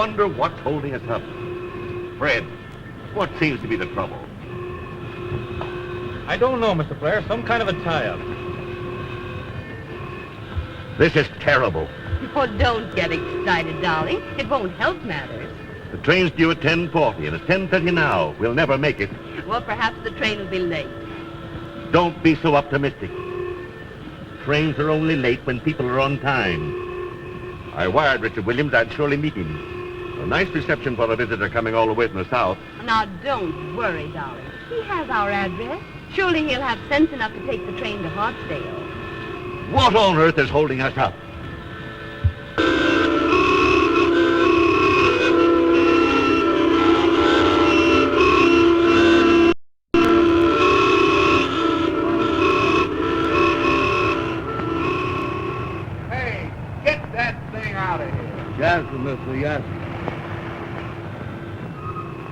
wonder what's holding us up. Fred, what seems to be the trouble? I don't know, Mr. Blair. Some kind of a tie-up. This is terrible. Oh, don't get excited, darling. It won't help matters. The train's due at 10:40, and it's 10:30 now. We'll never make it. Well, perhaps the train will be late. Don't be so optimistic. Trains are only late when people are on time. I wired Richard Williams I'd surely meet him. A nice reception for a visitor coming all the way from the south. Now, don't worry, darling. He has our address. Surely he'll have sense enough to take the train to Hartsdale. What on earth is holding us up? Hey, get that thing out of here. Yes, Mr. Yes.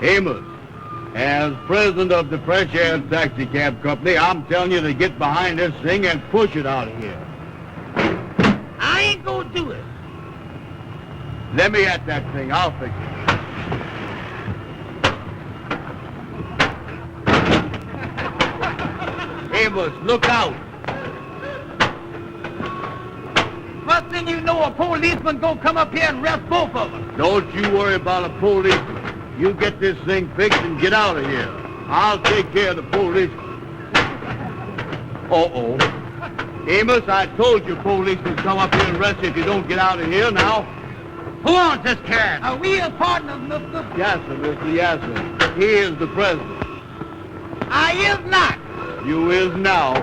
Amos, as president of the Fresh Air Taxi Cab Company, I'm telling you to get behind this thing and push it out of here. I ain't gonna do it. Let me at that thing. I'll fix it. Amos, look out. First thing you know, a policeman gonna come up here and arrest both of us. Don't you worry about a policeman. You get this thing fixed and get out of here. I'll take care of the police. Uh-oh. Amos, I told you police would come up here and arrest you if you don't get out of here now. Who owns this cab? Are we his partners, mister? Yes, sir, Mr. Yes, sir. He is the president. I is not. You is now.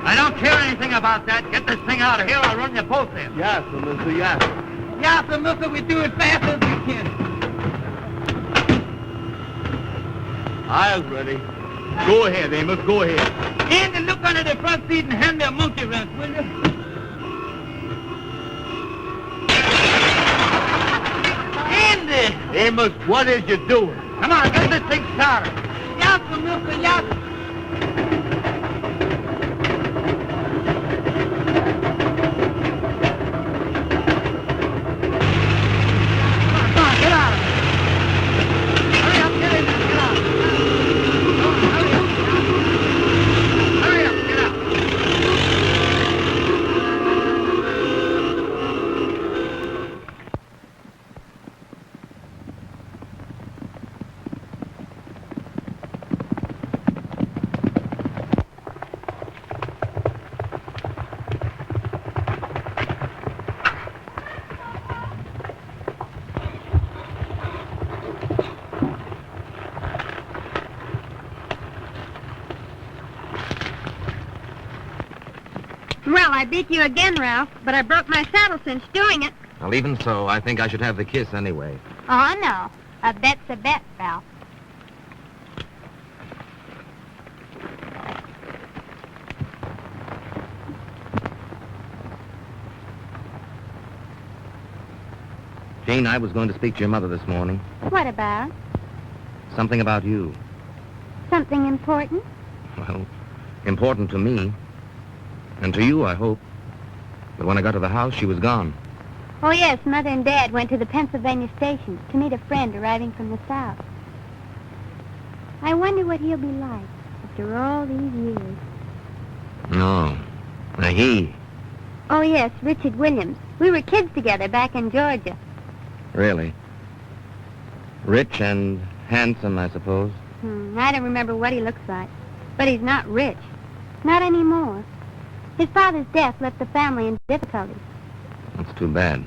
I don't care anything about that. Get this thing out of here, I'll run you both in. Yes, sir, Mr. Yes. Yes, sir, mister, we do it fast as we can. I was ready. Go ahead, Amos, go ahead. Andy, look under the front seat and hand me a monkey wrench, will you? Andy! Amos, what is you doing? Come on, get this thing started. Yes, sir, mister, yes. Come on, get out of here. Hurry up, get in there, get out. Hurry up, get out. Well, I beat you again, Ralph, but I broke my saddle cinch doing it. Well, even so, I think I should have the kiss anyway. Oh, no. A bet's a bet, Ralph. Jane, I was going to speak to your mother this morning. What about? Something about you. Something important? Well, important to me. And to you, I hope. But when I got to the house, she was gone. Oh, yes, Mother and Dad went to the Pennsylvania station to meet a friend arriving from the South. I wonder what he'll be like after all these years. No. He. Oh, yes, Richard Williams. We were kids together back in Georgia. Really. Rich and handsome, I suppose. I don't remember what he looks like. But he's not rich. Not anymore. His father's death left the family in difficulties. That's too bad.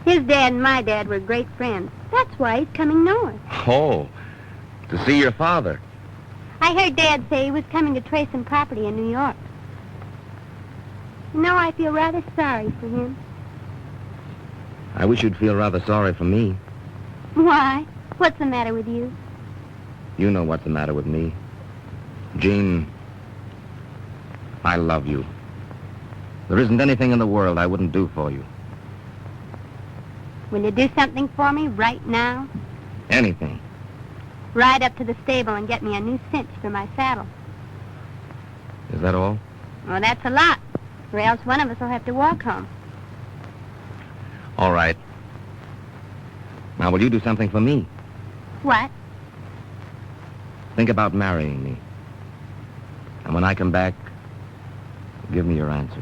His dad and my dad were great friends. That's why he's coming north. Oh, to see your father. I heard Dad say he was coming to trace some property in New York. You know, I feel rather sorry for him. I wish you'd feel rather sorry for me. Why? What's the matter with you? You know what's the matter with me. Jean, I love you. There isn't anything in the world I wouldn't do for you. Will you do something for me right now? Anything. Ride up to the stable and get me a new cinch for my saddle. Is that all? Well, that's a lot, or else one of us will have to walk home. All right. Now, will you do something for me? What? Think about marrying me. And when I come back, give me your answer.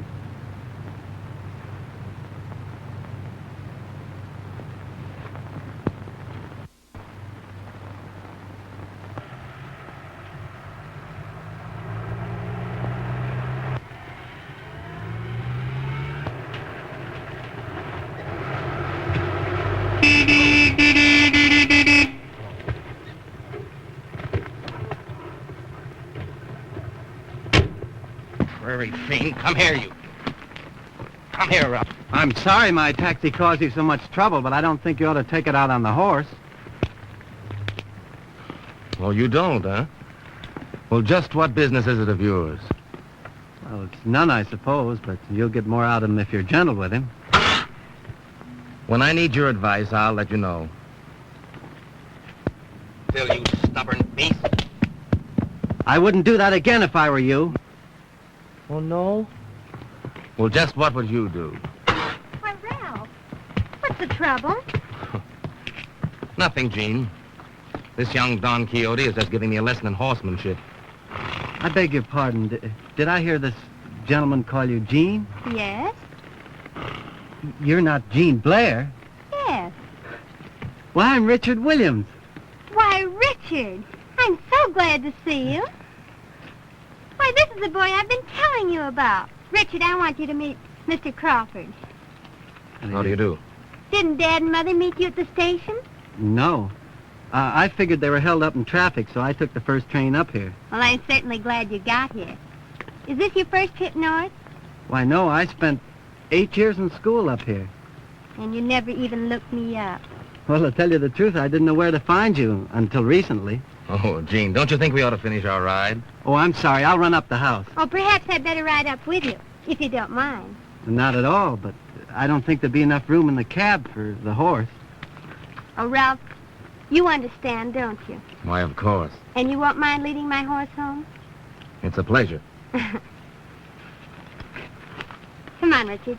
Prairie fiend, come here, you. Come here, Ruff. I'm sorry my taxi caused you so much trouble, but I don't think you ought to take it out on the horse. Well, you don't, huh? Well, just what business is it of yours? Well, it's none, I suppose, but you'll get more out of him if you're gentle with him. When I need your advice, I'll let you know. Still, you stubborn beast. I wouldn't do that again if I were you. Oh, no? Well, just what would you do? Why, Ralph, what's the trouble? Nothing, Jean. This young Don Quixote is just giving me a lesson in horsemanship. I beg your pardon. Did I hear this gentleman call you Jean? Yes? You're not Jean Blair. Yes. Well, I'm Richard Williams. Why, Richard, I'm so glad to see you. Why, this is the boy I've been telling you about. Richard, I want you to meet Mr. Crawford. How do you do? Didn't Dad and Mother meet you at the station? No. I figured they were held up in traffic, so I took the first train up here. Well, I'm certainly glad you got here. Is this your first trip north? Why, no, I spent 8 years in school up here. And you never even looked me up. Well, to tell you the truth, I didn't know where to find you until recently. Oh, Jean, don't you think we ought to finish our ride? Oh, I'm sorry. I'll run up the house. Oh, perhaps I'd better ride up with you, if you don't mind. Not at all, but I don't think there'd be enough room in the cab for the horse. Oh, Ralph, you understand, don't you? Why, of course. And you won't mind leading my horse home? It's a pleasure. Come on, Richard.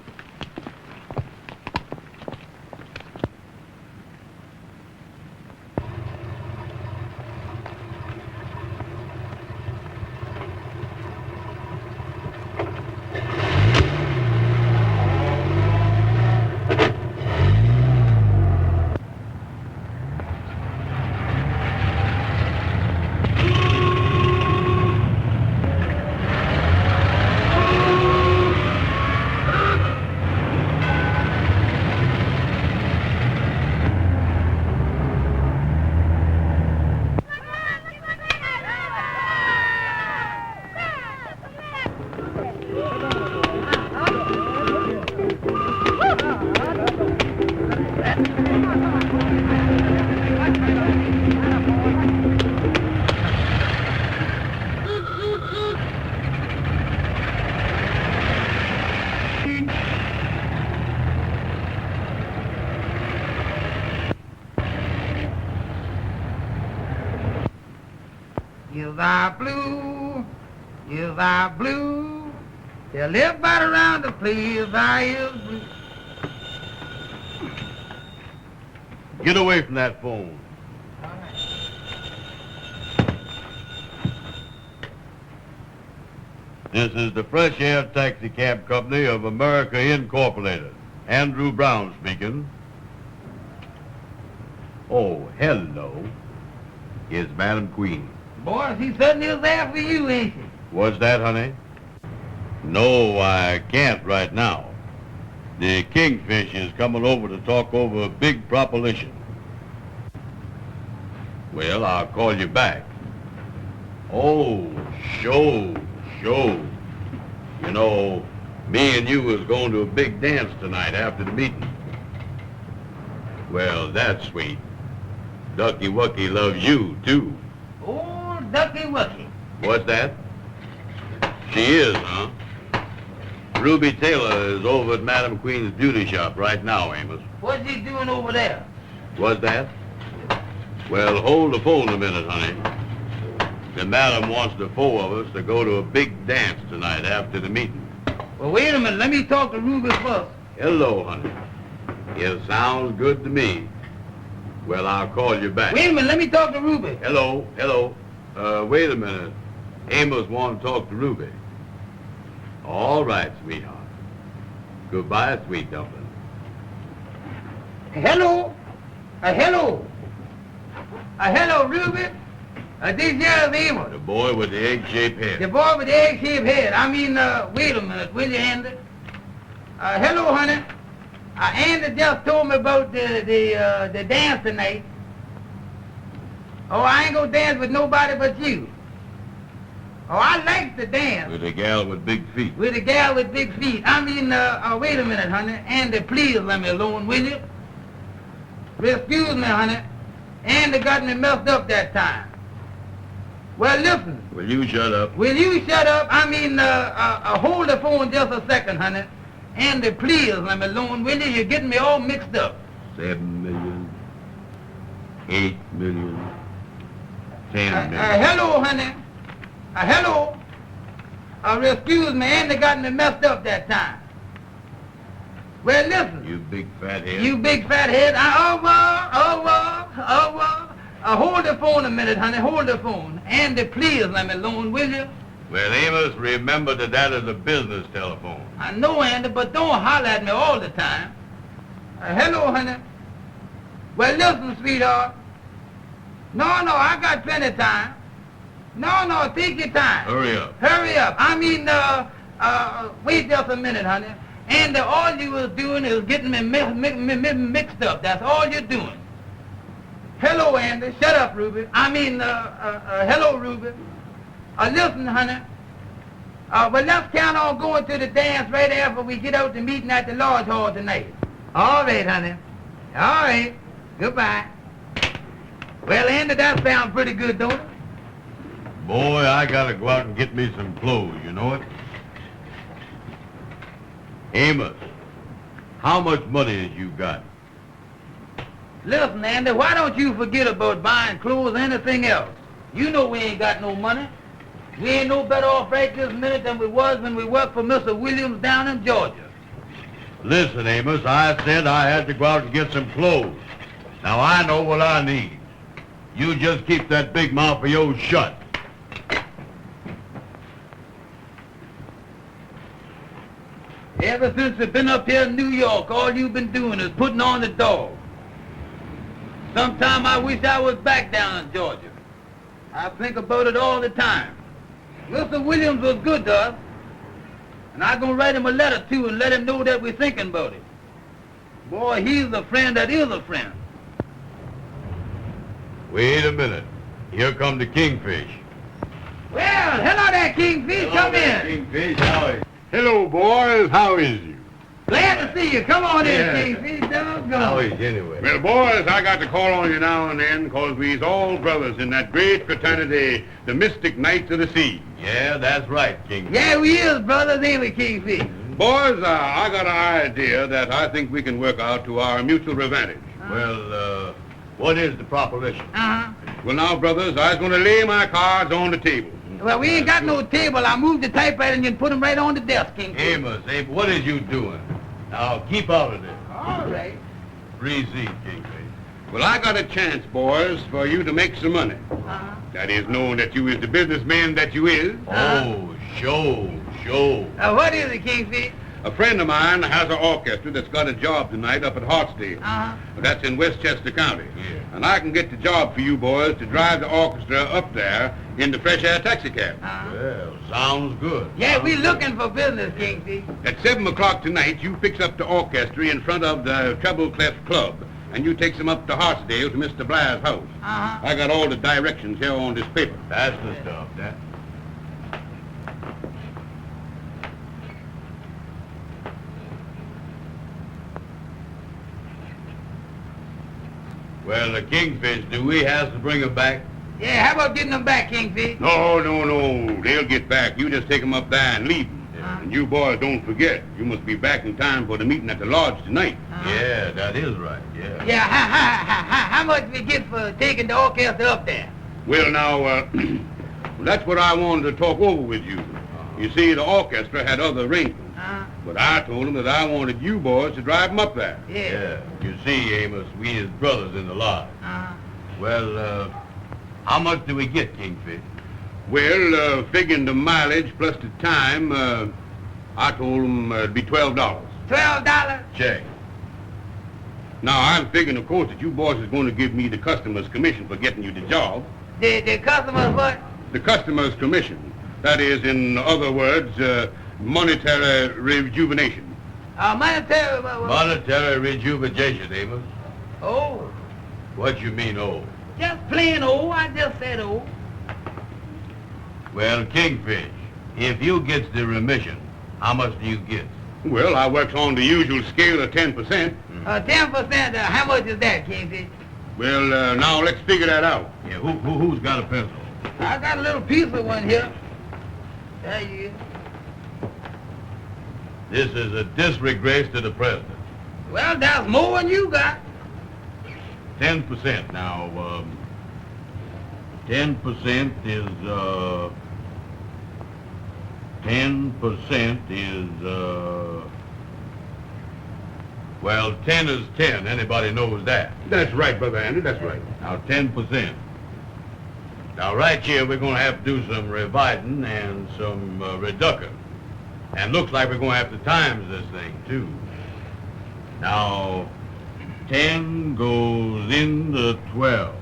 Hills are blue, hills are blue. They live right around the place, our hills blue. Get away from that phone. This is the Fresh Air Taxi Cab Company of America Incorporated. Andrew Brown speaking. Oh, hello. Is Madam Queen. Boy, she certainly is there for you, ain't she? What's that, honey? No, I can't right now. The Kingfish is coming over to talk over a big proposition. Well, I'll call you back. Oh, sure. You know, me and you was going to a big dance tonight after the meeting. Well, that's sweet. Ducky Wucky loves you, too. Oh, Ducky Wucky. What's that? She is, huh? Ruby Taylor is over at Madam Queen's beauty shop right now, Amos. What's he doing over there? What's that? Well, hold the phone a minute, honey. The madam wants the four of us to go to a big dance tonight after the meeting. Well, wait a minute. Let me talk to Ruby first. Hello, honey. It sounds good to me. Well, I'll call you back. Wait a minute, let me talk to Ruby. Hello. Wait a minute. Amos wants to talk to Ruby. All right, sweetheart. Goodbye, sweet dumpling. Hello? Hello? Hello, Ruby? This here is Amos. The boy with the egg-shaped The head. boy with the egg-shaped head. Wait a minute, will you, Andy? Hello, honey. Andy just told me about the dance tonight. Oh, I ain't gonna dance with nobody but you. Oh, I like to dance. With a gal with big feet. With a gal with big feet. Wait a minute, honey. Andy, please let me alone, will you? Excuse me, honey. Andy got me messed up that time. Well, listen. Will you shut up? Will you shut up? Hold the phone just a second, honey. Andy, please let me alone, will you? You're getting me all mixed up. 7 million. 8 million. 10 million. Hello, honey. Hello. Excuse me, Andy got me messed up that time. Well, listen. You big fat head. You big fat head. Hold the phone a minute, honey. Hold the phone. Andy, please let me alone, will you? Well, Amos, remember that is a business telephone. I know, Andy, but don't holler at me all the time. Hello, honey. Well, listen, sweetheart. No, I got plenty of time. No, take your time. Hurry up. Hurry up. Wait just a minute, honey. And all you was doing is getting me mixed up. That's all you're doing. Hello, Andy. Shut up, Ruby. Hello, Ruby. Listen, honey. Well, let's count on going to the dance right after we get out the meeting at the Lodge Hall tonight. All right, honey. All right. Goodbye. Well, Andy, that sounds pretty good, don't it? Boy, I gotta go out and get me some clothes, you know it? Amos, how much money has you got? Listen, Andy, why don't you forget about buying clothes or anything else? You know we ain't got no money. We ain't no better off right this minute than we was when we worked for Mr. Williams down in Georgia. Listen, Amos, I said I had to go out and get some clothes. Now I know what I need. You just keep that big mouth of yours shut. Ever since we've been up here in New York, all you've been doing is putting on the dog. Sometime I wish I was back down in Georgia. I think about it all the time. Mr. Williams was good to us, and I'm going to write him a letter, too, and let him know that we're thinking about it. Boy, he's a friend that is a friend. Wait a minute. Here come the Kingfish. Well, hello there, Kingfish. Come in. Kingfish, how is Hello, boys. How is you? Glad to see you. Come on Yeah. in, Kingfish. How Doggone. is anyway? Well, boys, I got to call on you now and then because we's all brothers in that great fraternity, the Mystic Knights of the Sea. Yeah, that's right, Kingfish. Yeah, we is brothers, ain't we, Kingfish? Boys, I got an idea that I think we can work out to our mutual advantage. Well, what is the proposition? Uh-huh. Well, now, brothers, I was going to lay my cards on the table. Well, we ain't got no table. I moved the typewriter and you can put them right on the desk, Kingfish. Amos, what is you doing? Now, keep out of this. All right. Free seat, Kingfish. Well, I got a chance, boys, for you to make some money. Uh-huh. That is, knowing that you is the businessman that you is. Oh, show. What is it, Kingfish? A friend of mine has an orchestra that's got a job tonight up at Hartsdale. Uh-huh. That's in Westchester County. Yeah. And I can get the job for you boys to drive the orchestra up there in the fresh air taxicab. Uh-huh. Well, sounds good. Yeah, we looking for business, Kingfish. At 7 o'clock tonight, you fix up the orchestra in front of the Treble Clef Club, and you takes them up to Hartsdale to Mr. Blair's house. Uh-huh. I got all the directions here on this paper. That's the stuff, that. Well, the Kingfish, do we have to bring her back? Yeah, how about getting them back, Kingfish? No. They'll get back. You just take them up there and leave them. Uh-huh. And you boys don't forget, you must be back in time for the meeting at the lodge tonight. Yeah, that is right, yeah. Yeah, how much we get for taking the orchestra up there? Well, now, that's what I wanted to talk over with you. You see, the orchestra had other arrangements. Uh-huh. But I told him that I wanted you boys to drive him up there. Yeah. You see, Amos, we is brothers in the lot. Uh-huh. Well, how much do we get, Kingfish? Well, figuring the mileage plus the time, I told him it'd be $12. $12? Check. Now, I'm figuring, of course, that you boys is going to give me the customer's commission for getting you the job. The customers what? The customer's commission. That is, in other words, monetary rejuvenation. Monetary... Monetary rejuvenation, Amos. Oh, What you mean, oh? just plain old. I just said old. Well, Kingfish, if you gets the remission, how much do you get? Well, I works on the usual scale of 10%. 10%, how much is that, Kingfish? Well, now let's figure that out. Yeah, who's got a pencil? I got a little piece of one here. There you go. This is a disgrace to the president. Well, that's more than you got. 10% now, 10% is, 10% is, well, 10 is 10. Anybody knows that. That's right, Brother Andy, that's right. Now, 10%. Now, right here, we're going to have to do some revising and some reducing. And looks like we're going to have to times this thing, too. Now, 10 goes into 12.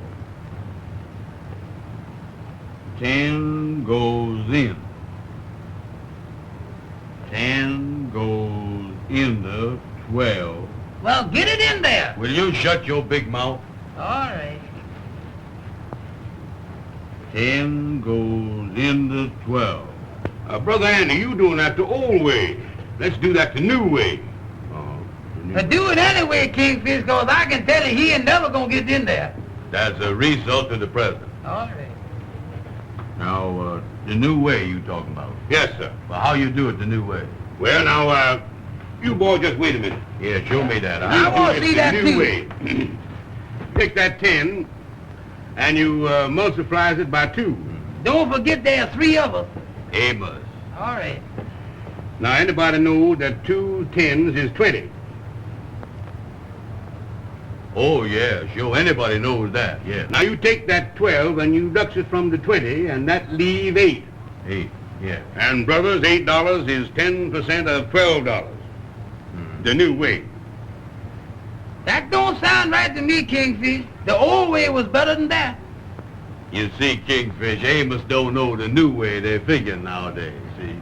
10 goes in. 10 goes into 12. Well, get it in there. Will you shut your big mouth? All right. 10 goes into 12. Brother Andy, you doing that the old way. Let's do that the new way. Do it anyway, Kingfish, because I can tell you he ain't never going to get in there. That's a result to the president. All right. Now, the new way you talking about? Yes, sir. Well, how you do it the new way? Well, now, you boys just wait a minute. Yeah, show me that. I want to see that, The new too. way. Take that 10, and you multiplies it by 2. Don't forget there are 3 of us. Amos. All right. Now, anybody know that 2 10s is 20? Oh, yeah, sure. Anybody knows that, yeah. Now, you take that 12 and you deduct it from the 20, and that leave 8. 8, yeah. And, brothers, $8 is 10% of $12. The new way. That don't sound right to me, Kingfish. The old way was better than that. You see, Kingfish, Amos don't know the new way they're figuring nowadays, see?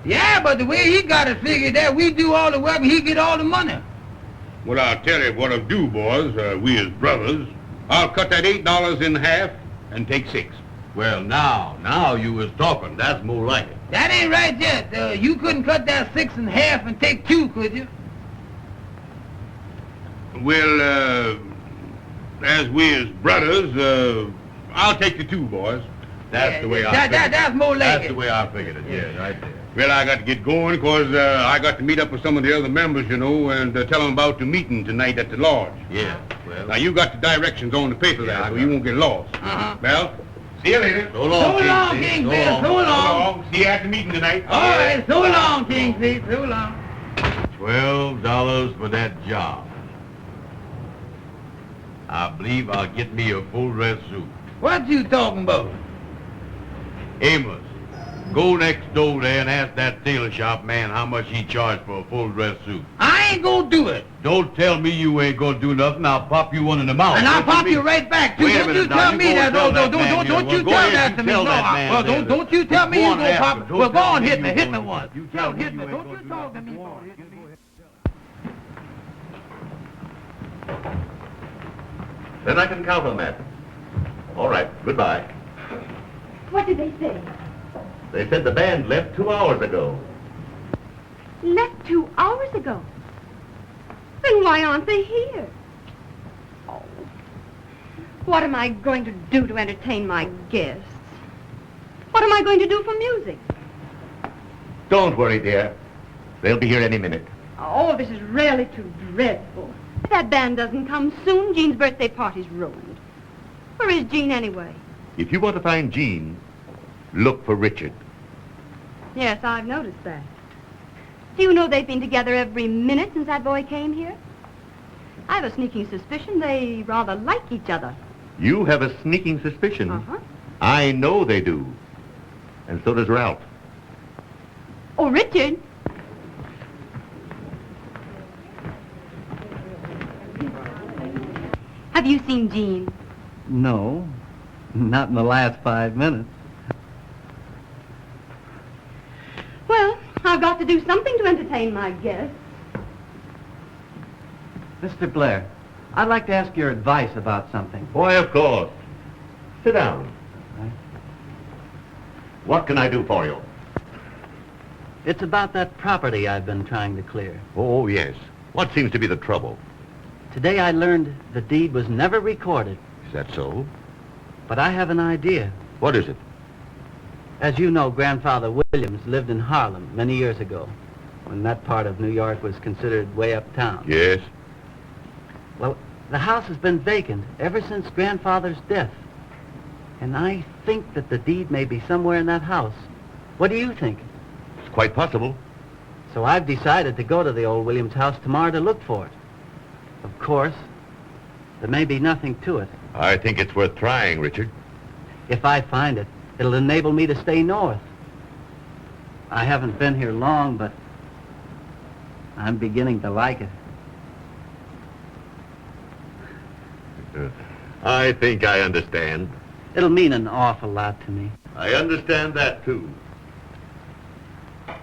Yeah, but the way he got it figured that we do all the work and he get all the money. Well, I'll tell you what I'll do, boys. We as brothers. I'll cut that $8 in half and take 6. Well, now you was talking. That's more like it. That ain't right yet. You couldn't cut that 6 in half and take 2, could you? Well, as we as brothers, I'll take the 2, boys. That's the way I figured it. That's more like That's it. the way I figured it, yeah, right there. Well, I got to get going because I got to meet up with some of the other members, you know, and tell them about the meeting tonight at the lodge. Yeah, well. Now, you got the directions on the paper Yeah, there, I so got you it. won't get lost. Uh-huh. Well, see you later. So long, So long, Kingfish. Kingfish. So So long. long. See you at the meeting tonight. All right, so long, Kingfish, so long. $12 for that job. I believe I'll get me a full dress suit. What you talking about? Amos, go next door there and ask that tailor shop man how much he charged for a full dress suit. I ain't gonna do it. Don't tell me you ain't gonna do nothing. I'll pop you one in the mouth. And I'll What pop mean? you right back, too. Wait a Don't minute you now. tell You me go that. and tell that man Don't you- you well, tell go ahead, that you to me. tell No, that man well, then. don't you tell me Go you on gonna after. pop. Don't Well, go tell on, me hit you me. Hit me gonna- once. you tell me Hit you me. ain't Don't gonna you do talk to nothing. me. Go on. Hit me. Then I can count on that. All right, goodbye. What did they say? They said the band left 2 hours ago. Left 2 hours ago. Then why aren't they here? Oh, what am I going to do to entertain my guests? What am I going to do for music? Don't worry, dear. They'll be here any minute. Oh, this is really too dreadful. If that band doesn't come soon, Jean's birthday party's ruined. Where is Jean anyway? If you want to find Jean, look for Richard. Yes, I've noticed that. Do you know they've been together every minute since that boy came here? I have a sneaking suspicion they rather like each other. You have a sneaking suspicion? Uh-huh. I know they do. And so does Ralph. Oh, Richard. Have you seen Jean? No, not in the last 5 minutes. Well, I've got to do something to entertain my guests. Mr. Blair, I'd like to ask your advice about something. Why, of course. Sit down. Right. What can I do for you? It's about that property I've been trying to clear. Oh, yes. What seems to be the trouble? Today I learned the deed was never recorded, Is that so? but I have an idea. What is it? As you know, Grandfather Williams lived in Harlem many years ago, when that part of New York was considered way uptown. Yes. Well, the house has been vacant ever since Grandfather's death. And I think that the deed may be somewhere in that house. What do you think? It's quite possible. So I've decided to go to the old Williams house tomorrow to look for it. Of course, there may be nothing to it. I think it's worth trying, Richard. If I find it, it'll enable me to stay north. I haven't been here long, but I'm beginning to like it. I think I understand. It'll mean an awful lot to me. I understand that, too.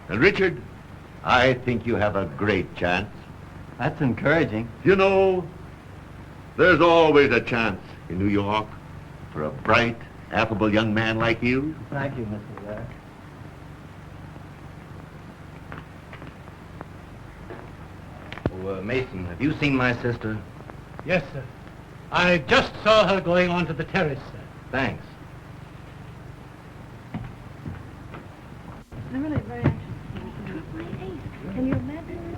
And, Richard, I think you have a great chance. That's encouraging. You know, there's always a chance in New York for a bright, affable young man like you. Thank you, Mr. Blair. Oh, Mason, have you seen my sister? Yes, sir. I just saw her going onto the terrace, sir. Thanks. I'm really very anxious. Can you imagine?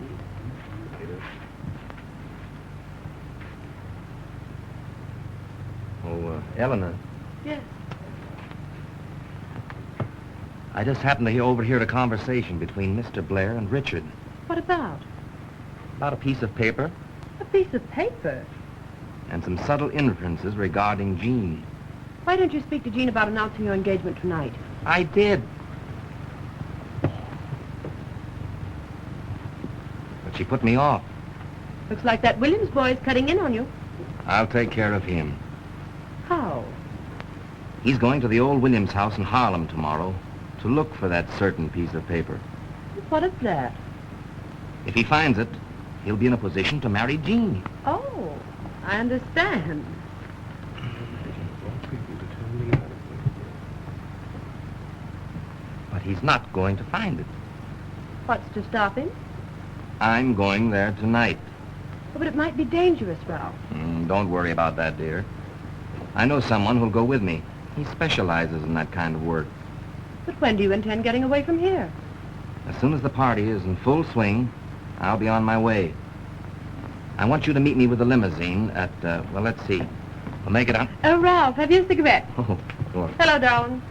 Oh, Eleanor, Yes. I just happened to overhear a conversation between Mr. Blair and Richard What about? about a piece of paper A piece of paper. and some subtle inferences regarding Jean. Why don't you speak to Jean about announcing your engagement tonight? I did. But she put me off. Looks like that Williams boy is cutting in on you. I'll take care of him. How? He's going to the old Williams house in Harlem tomorrow to look for that certain piece of paper. What is that? If he finds it, he'll be in a position to marry Jean. Oh, I understand. But he's not going to find it. What's to stop him? I'm going there tonight. Oh, but it might be dangerous, Ralph. Don't worry about that, dear. I know someone who'll go with me. He specializes in that kind of work. But when do you intend getting away from here? As soon as the party is in full swing, I'll be on my way. I want you to meet me with the limousine at, well, let's see. We'll make it on... Oh, Ralph, have you a cigarette? Oh, of course. Hello, darling.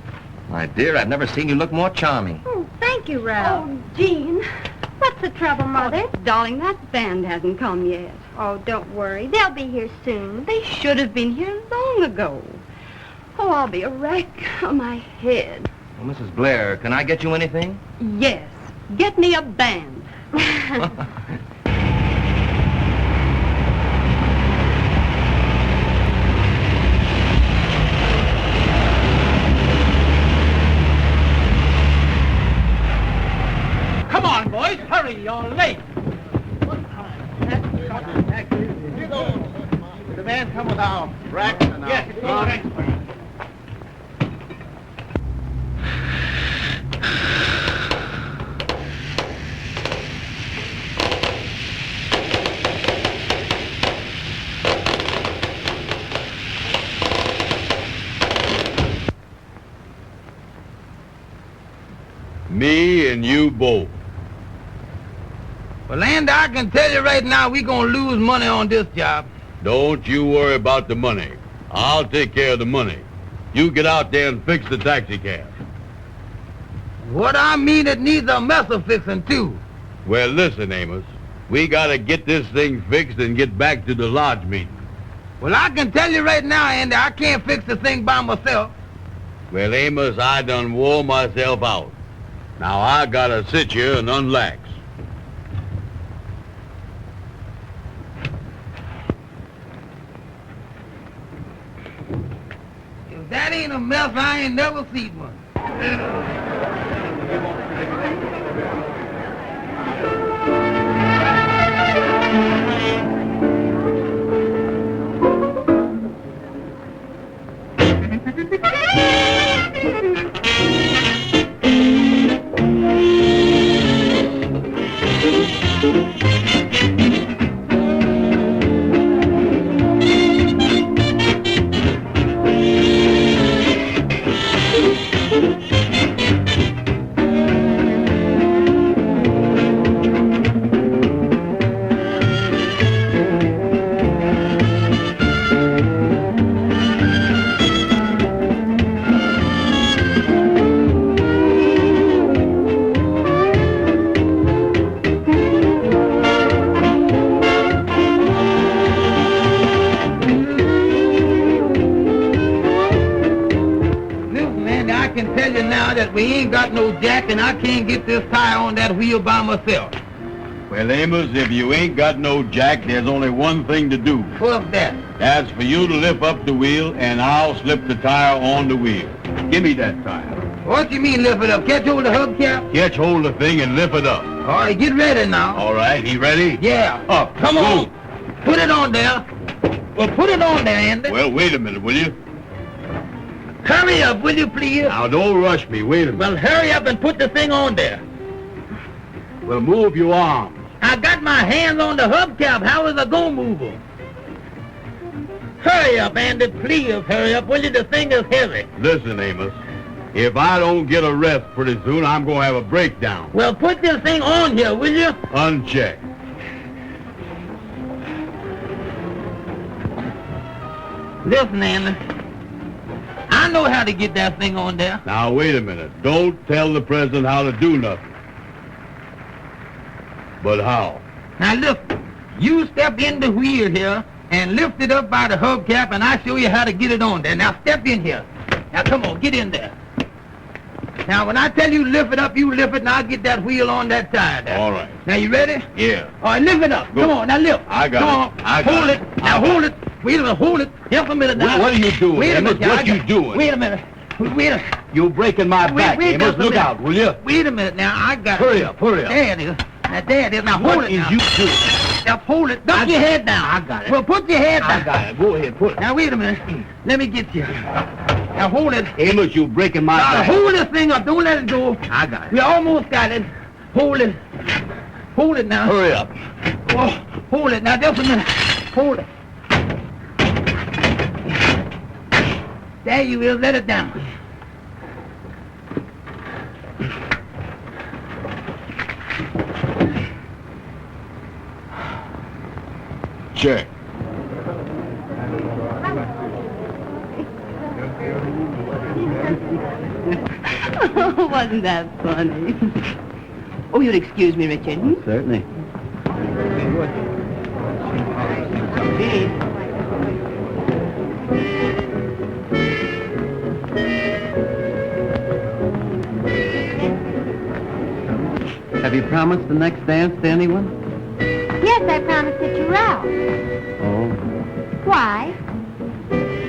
My dear, I've never seen you look more charming. Oh, thank you, Ralph. Oh, Jean. What's the trouble, Mother? Oh, darling, that band hasn't come yet. Oh, don't worry. They'll be here soon. They should have been here long ago. Oh, I'll be a wreck on my head. Well, Mrs. Blair, can I get you anything? Yes. Get me a band. Come on, boys. Hurry, you're late. The man come with our racks and Yes, it's all right. Me and you both. Well, Andy, I can tell you right now, we gonna lose money on this job. Don't you worry about the money. I'll take care of the money. You get out there and fix the taxi cab. What I mean, it needs a mess of fixing, too. Well, listen, Amos. We gotta get this thing fixed and get back to the lodge meeting. Well, I can tell you right now, Andy, I can't fix the thing by myself. Well, Amos, I done wore myself out. Now I gotta sit here and unlax. If that ain't a mess, I ain't never seen one. We ain't got no jack, and I can't get this tire on that wheel by myself. Well, Amos, if you ain't got no jack, there's only one thing to do. What's that? That's for you to lift up the wheel, and I'll slip the tire on the wheel. Give me that tire. What you mean lift it up? Catch hold of the hubcap? Catch hold of the thing and lift it up. All right, get ready now. All right, he ready? Yeah. Up. Come Go. on. Put it on there. Well, put it on there, Andy. Well, wait a minute, will you? Hurry up, will you, please? Now, don't rush me. Wait a minute. Well, hurry up and put the thing on there. Well, move your arms. I got my hands on the hubcap. How is I gonna move them? Hurry up, Andy, please hurry up, will you? The thing is heavy. Listen, Amos. If I don't get a rest pretty soon, I'm going to have a breakdown. Well, put this thing on here, will you? Uncheck. Listen, Andy. I know how to get that thing on there. Now, wait a minute. Don't tell the president how to do nothing. But how? Now, look, you step in the wheel here and lift it up by the hubcap, and I'll show you how to get it on there. Now, step in here. Now, come on, get in there. Now, when I tell you lift it up, you lift it, and I'll get that wheel on that tire there. All right. Now, you ready? Yeah. All right, lift it up. Go. Come on, now lift. I got Come it. on. I got hold it. it. Now, hold it. Wait a minute, hold it. Just a minute now. What are you doing, Wait a Amos? minute. now, What I you got- doing? Wait a minute. Wait a You're breaking my back, wait Amos. just a Look minute. out, will you? Wait a minute now. I got Hurry it. up, hurry up. There it is. Now, there it is. Now, hold What it is now. you doing? Now, hold it. Duck your head down. I got it. Well, put your head down. I got it. Go ahead, put it. Now, wait a minute. Let me get you. Now, hold it. Amos, you're breaking my Now, back. hold this thing up. Don't let it go. I got it. We almost got it. Hold it. Hold it now. Hurry up. Oh, hold it. Now, just a minute. Hold it. There you is. Let it down. Check. Oh, wasn't that funny? Oh, you'll excuse me, Richard. Hmm? Certainly. Have you promised the next dance to anyone? Yes, I promised it to Ralph. Oh. Why?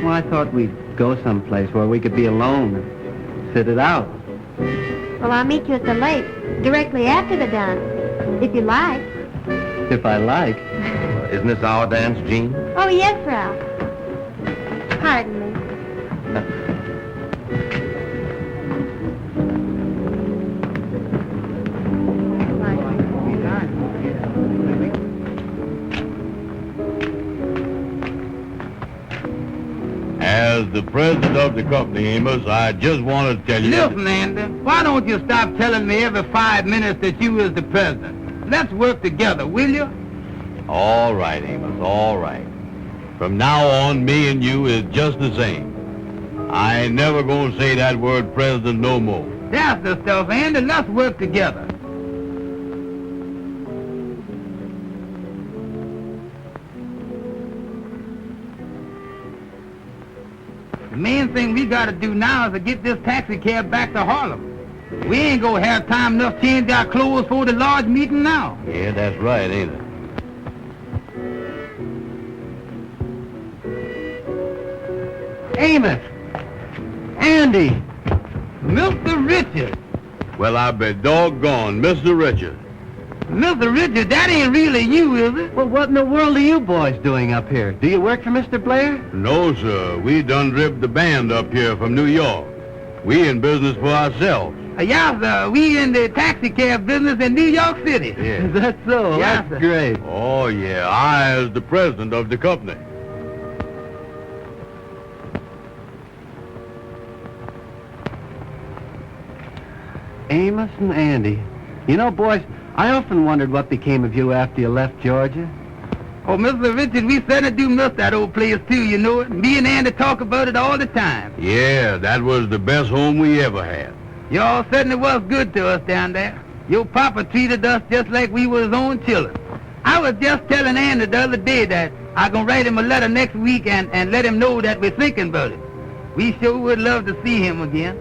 Well, I thought we'd go someplace where we could be alone and sit it out. Well, I'll meet you at the lake directly after the dance, if you like. If I like. Isn't this our dance, Jean? Oh, yes, Ralph. Pardon me. As the president of the company, Amos, I just want to tell you... Listen, Andy, why don't you stop telling me every 5 minutes that you is the president? Let's work together, will you? All right, Amos, all right. From now on, me and you is just the same. I ain't never gonna say that word president no more. That's the stuff, Andy. Let's work together. main thing we got to do now is to get this taxi cab back to Harlem. We ain't gonna have time enough to change our clothes for the large meeting now. Yeah, that's right, ain't it? Amos! Andy! Mr. Richard. Well, I be doggone, Mr. Richard. Mr. Richard, that ain't really you, is it? Well, what in the world are you boys doing up here? Do you work for Mr. Blair? No, sir. We done driven the band up here from New York. We in business for ourselves. Yeah, sir. We in the taxi cab business in New York City. Yeah. Is that so? Yeah, That's sir. great. Oh, yeah. I is the president of the company. Amos and Andy. You know, boys, I often wondered what became of you after you left Georgia. Oh, Mr. Richard, we certainly do miss that old place, too, you know it. Me and Andy talk about it all the time. Yeah, that was the best home we ever had. Y'all certainly was good to us down there. Your papa treated us just like we was his own children. I was just telling Andy the other day that I'm going to write him a letter next week and let him know that we're thinking about it. We sure would love to see him again.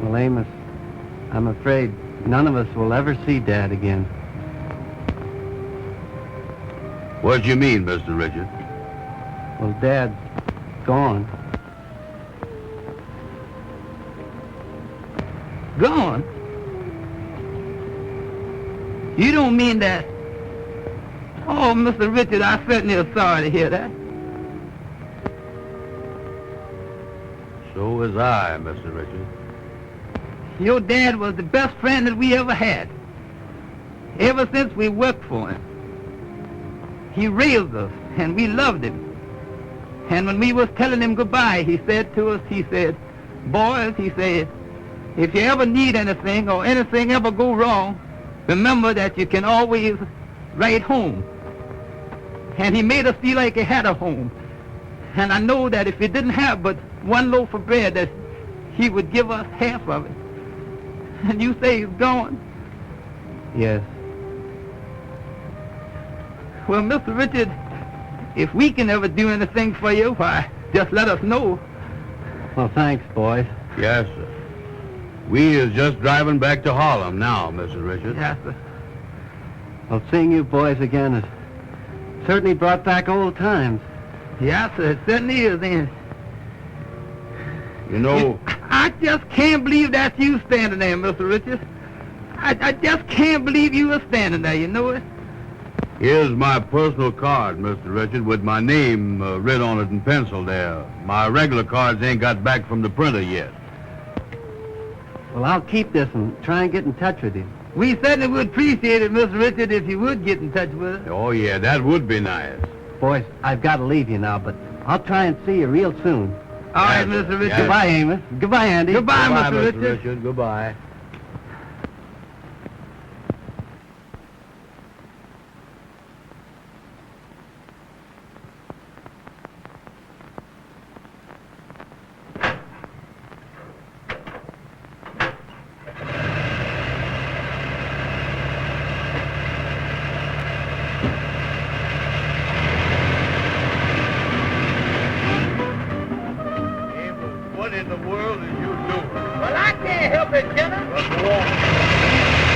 Well, Amos, I'm afraid none of us will ever see Dad again. What do you mean, Mr. Richard? Well, Dad's gone. Gone? You don't mean that? Oh, Mr. Richard, I certainly am sorry to hear that. So was I, Mr. Richard. Your dad was the best friend that we ever had. Ever since we worked for him. He raised us, and we loved him. And when we was telling him goodbye, he said to us, he said, boys, he said, if you ever need anything or anything ever go wrong, remember that you can always write home. And he made us feel like he had a home. And I know that if he didn't have but one loaf of bread, that he would give us half of it. And you say he's gone? Yes. Well, Mr. Richard, if we can ever do anything for you, why, just let us know. Well, thanks, boys. Yes, sir. We is just driving back to Harlem now, Mr. Richard. Yes, sir. Well, seeing you boys again has certainly brought back old times. Yes, sir, it certainly is, ain't it? You know, I just can't believe that's you standing there, Mr. Richard. I just can't believe you were standing there, you know it? here's my personal card, Mr. Richard, with my name writ on it in pencil there. My regular cards ain't got back from the printer yet. Well, I'll keep this and try and get in touch with you. We certainly would appreciate it, Mr. Richard, if you would get in touch with us. Oh, yeah, that would be nice. Boys, I've got to leave you now, but I'll try and see you real soon. All right, Yes, Mr. Richard. yes. Goodbye, Amos. Goodbye, Andy. Goodbye, Goodbye, Mr. Richard. Goodbye. What in the world are you doing? Well, I can't help it, Jenna. Well, go on.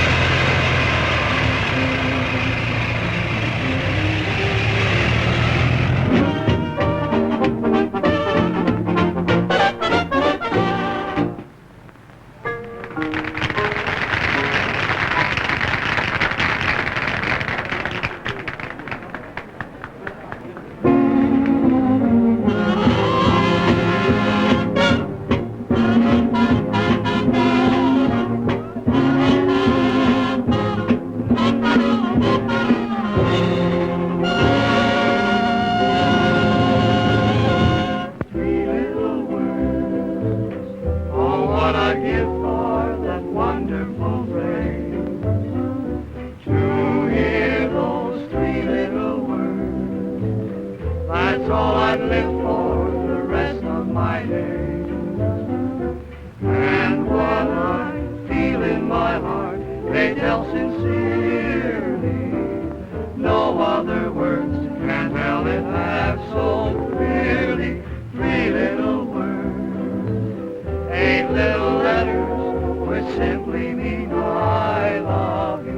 Oh, what I'd give for that wonderful phrase. To hear those three little words. That's all I'd live for the rest of my days. And what I feel in my heart, they tell sincerely. No other words can tell it half so clearly. Three little words. which simply mean I love you.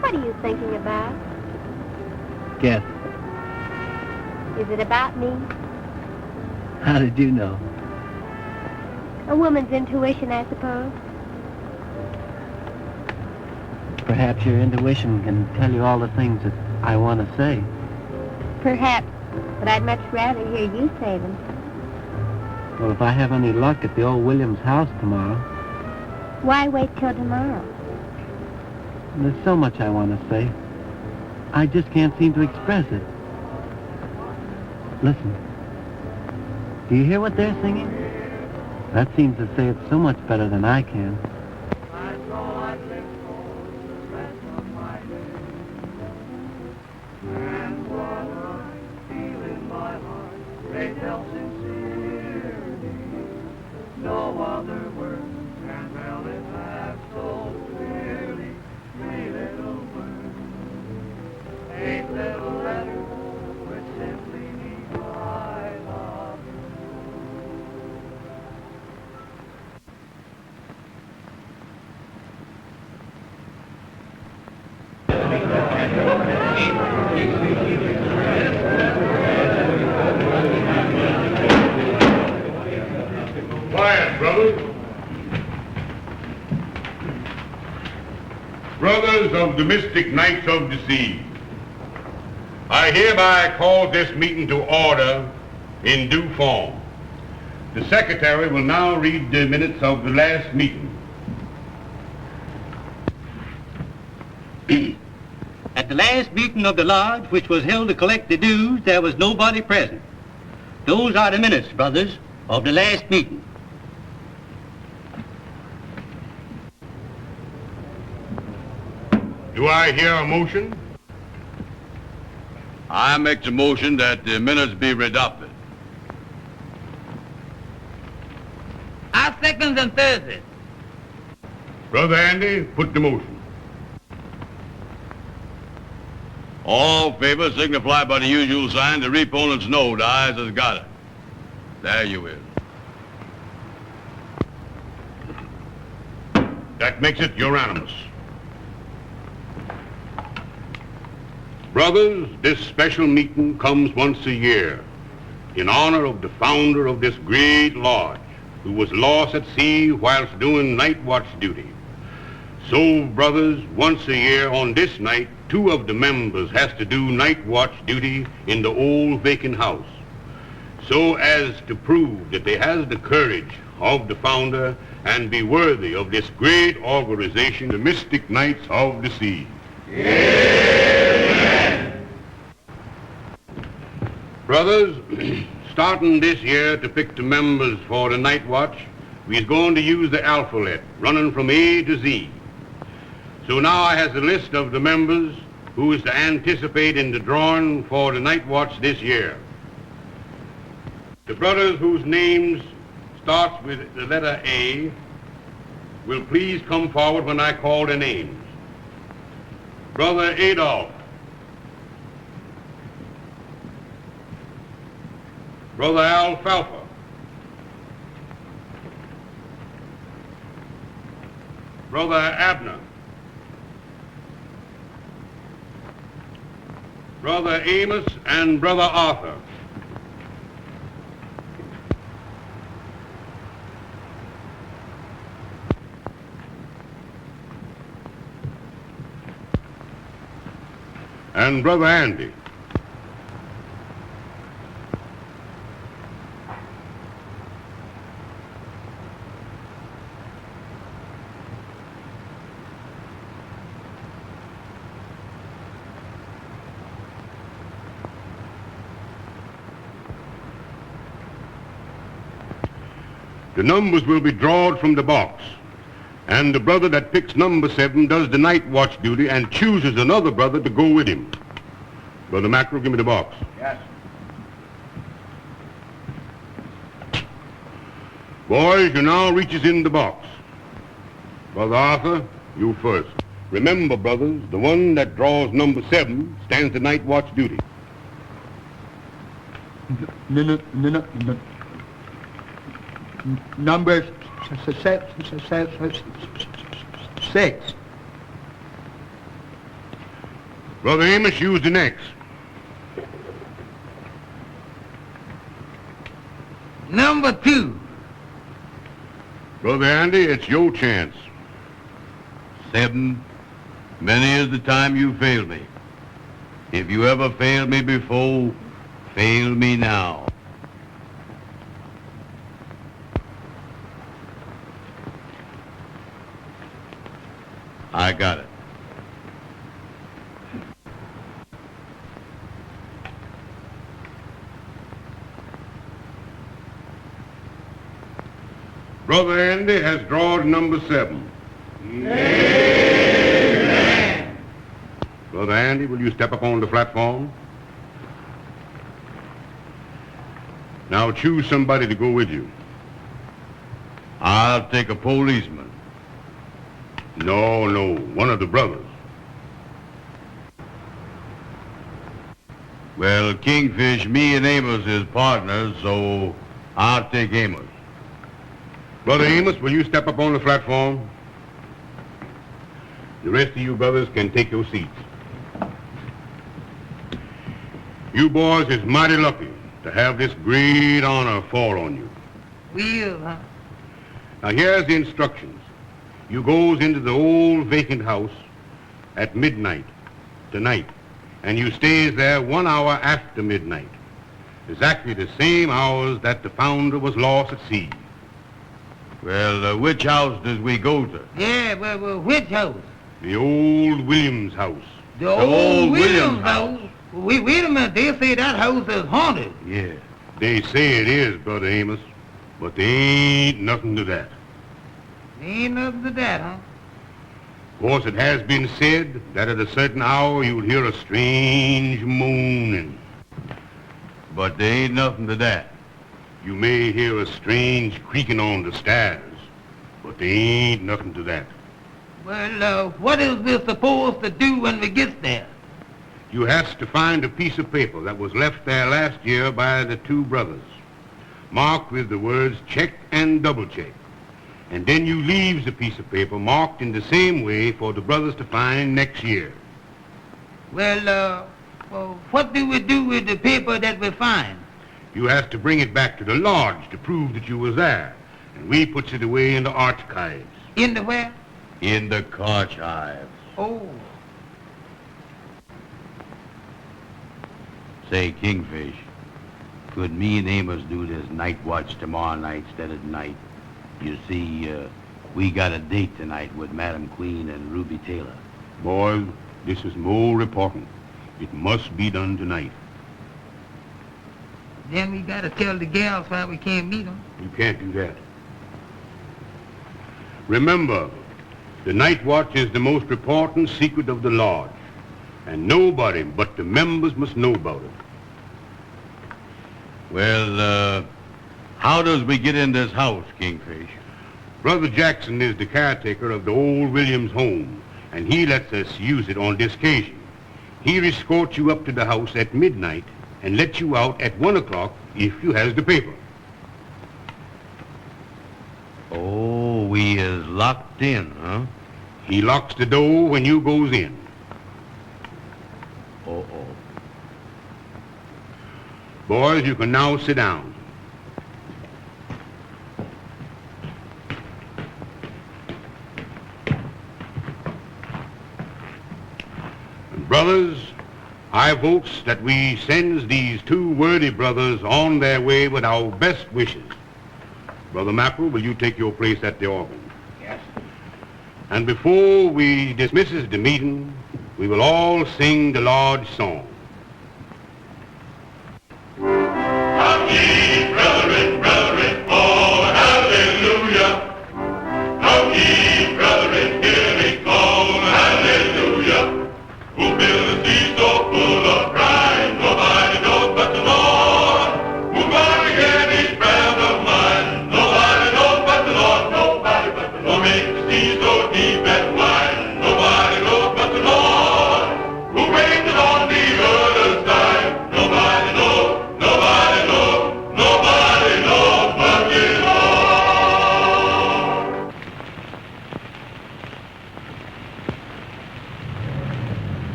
What are you thinking about? Guess. Is it about me? How did you know? A woman's intuition, I suppose. Perhaps your intuition can tell you all the things that I want to say. Perhaps, but I'd much rather hear you say them. Well, if I have any luck at the old Williams house tomorrow, Why wait till tomorrow? there's so much I want to say. I just can't seem to express it. Listen. Do you hear what they're singing? That seems to say it so much better than I can. That's all I live for, the rest of my days. And what I feel in my heart, great hell sincerity. No other words can tell it half so clearly. 3 little words, 8 little letters, which simply mean I love you. Quiet, brothers. Brothers of the mystic Knights of the Sea, I hereby call this meeting to order in due form. The secretary will now read the minutes of the last meeting. At the last meeting of the lodge, which was held to collect the dues, there was nobody present. Those are the minutes, brothers, of the last meeting. Do I hear a motion? I make the motion that the minutes be adopted. I second and third it. Brother Andy, put the motion. All in favor signify by the usual sign. The opponents know the ayes has got it. There you is. That makes it unanimous. Brothers, this special meeting comes once a year in honor of the founder of this great lodge who was lost at sea whilst doing night watch duty. So, brothers, once a year on this night, 2 of the members has to do night watch duty in the old vacant house, so as to prove that they has the courage of the founder and be worthy of this great organization, the Mystic Knights of the Sea. Amen. Brothers, starting this year to pick the members for the night watch, we're going to use the alphabet, running from A to Z. So now I has a list of the members who is to anticipate in the drawing for the night watch this year. The brothers whose names starts with the letter A will please come forward when I call their names. Brother Adolf. Brother Alfalfa. Brother Abner. Brother Amos and Brother Arthur. And Brother Andy. The numbers will be drawn from the box, and the brother that picks number 7 does the night watch duty and chooses another brother to go with him. Brother Mackerel, give me the box. Yes. Boys, you now reaches in the box. Brother Arthur, you first. Remember, brothers, the one that draws number 7 stands the night watch duty. Number 6. Brother Amos, use the next. Number 2. Brother Andy, it's your chance. 7. Many is the time you failed me. If you ever failed me before, fail me now. I got it. Brother Andy has drawn number 7. Amen. Brother Andy, will you step up on the platform? Now choose somebody to go with you. I'll take a policeman. No, one of the brothers. Well, Kingfish, me and Amos is partners, so I'll take Amos. Brother Amos, will you step up on the platform? The rest of you brothers can take your seats. You boys is mighty lucky to have this great honor fall on you. Huh? Now here's the instructions. You goes into the old vacant house at midnight tonight, and you stays there 1 hour after midnight. Exactly the same hours that the founder was lost at sea. Well, which house does we go to? Yeah, well, which house? The old Williams house. The old Williams house? Wait a minute. They say that house is haunted. Yeah, they say it is, Brother Amos, but there ain't nothing to that. Ain't nothing to that, huh? Of course, it has been said that at a certain hour you'll hear a strange moaning. But there ain't nothing to that. You may hear a strange creaking on the stairs, but there ain't nothing to that. Well, what is we supposed to do when we get there? You has to find a piece of paper that was left there last year by the two brothers, marked with the words check and double check. And then you leaves the piece of paper marked in the same way for the brothers to find next year. Well, what do we do with the paper that we find? You have to bring it back to the lodge to prove that you was there. And we puts it away in the archives. In the where? In the archives. Oh. Say, Kingfish, could me and Amos do this night watch tomorrow night instead of tonight? You see, we got a date tonight with Madam Queen and Ruby Taylor. Boys, this is more important. It must be done tonight. Then we gotta tell the gals why we can't meet them. You can't do that. Remember, the night watch is the most important secret of the lodge, and nobody but the members must know about it. Well, how does we get in this house, Kingfish? Brother Jackson is the caretaker of the old Williams home, and he lets us use it on this occasion. He escorts you up to the house at midnight and lets you out at 1 o'clock if you has the paper. Oh, we is locked in, huh? He locks the door when you goes in. Oh. Boys, you can now sit down. And brothers, I votes that we sends these two worthy brothers on their way with our best wishes. Brother Mackerel, will you take your place at the organ? Yes. And before we dismisses the meeting, we will all sing the Lord's song. Come ye, brethren, brethren, oh, hallelujah. Come ye, brethren, hear me call, hallelujah. Who built the sea so full of pride, nobody knows but the Lord. Who gonna hear these prayers of mine? Nobody knows but the Lord, nobody but the Lord. Who makes the sea so deep and wide? Nobody knows but the Lord. Who brings it on the other side? Nobody knows, nobody knows, nobody knows but the Lord.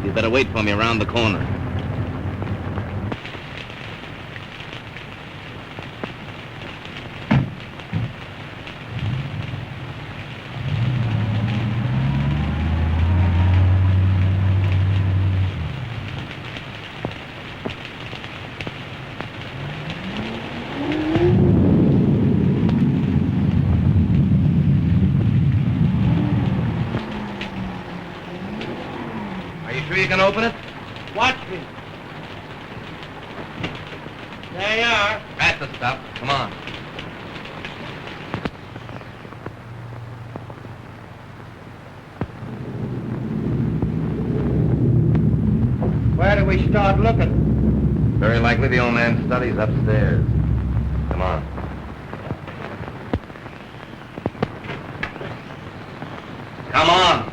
You better wait for me around the corner. Are you sure you can open it? Watch me. There you are. That's the stuff. Come on. Where do we start looking? Very likely the old man's study's upstairs. Come on. Come on.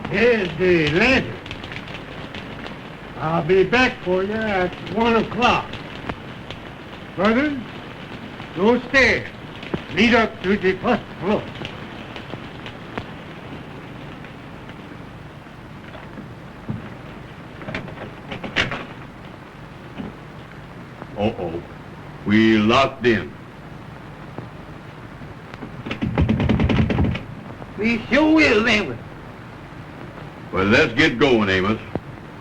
Here's the lantern. I'll be back for you at 1 o'clock. Brothers, Those stairs lead up to the first floor. Uh-oh. We locked in. We sure will, ain't we? Well, let's get going, Amos.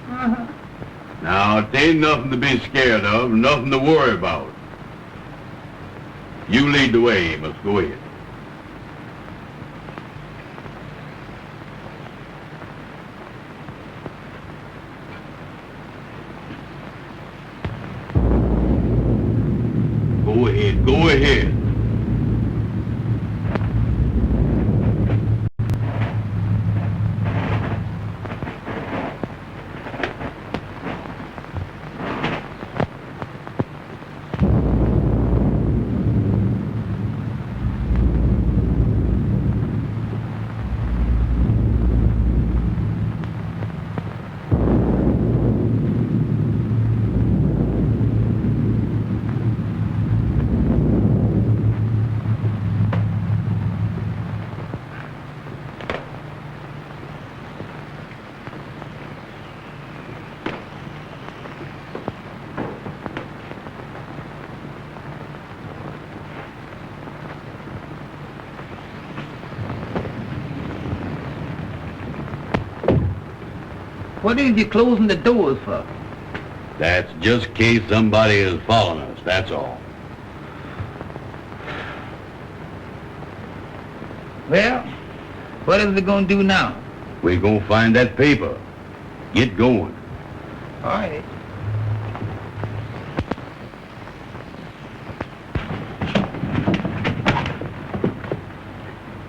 Uh-huh. Now, it ain't nothing to be scared of, nothing to worry about. You lead the way, Amos. Go ahead. Go ahead. Go ahead. What is you closing the doors for? That's just in case somebody is following us, that's all. Well, what is it going to do now? We're gonna find that paper. Get going. All right.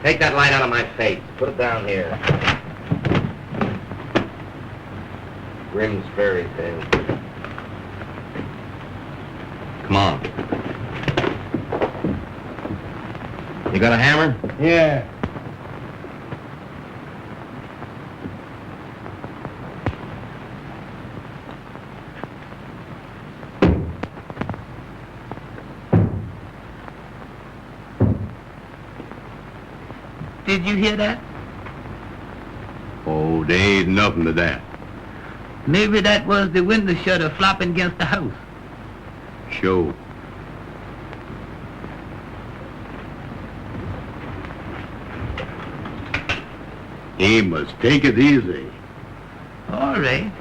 Take that light out of my face. Put it down here. Grimm's fairy tale. Come on. You got a hammer? Yeah. Did you hear that? Oh, there ain't nothing to that. Maybe that was the window shutter flopping against the house. Sure. Amos, take it easy. All right.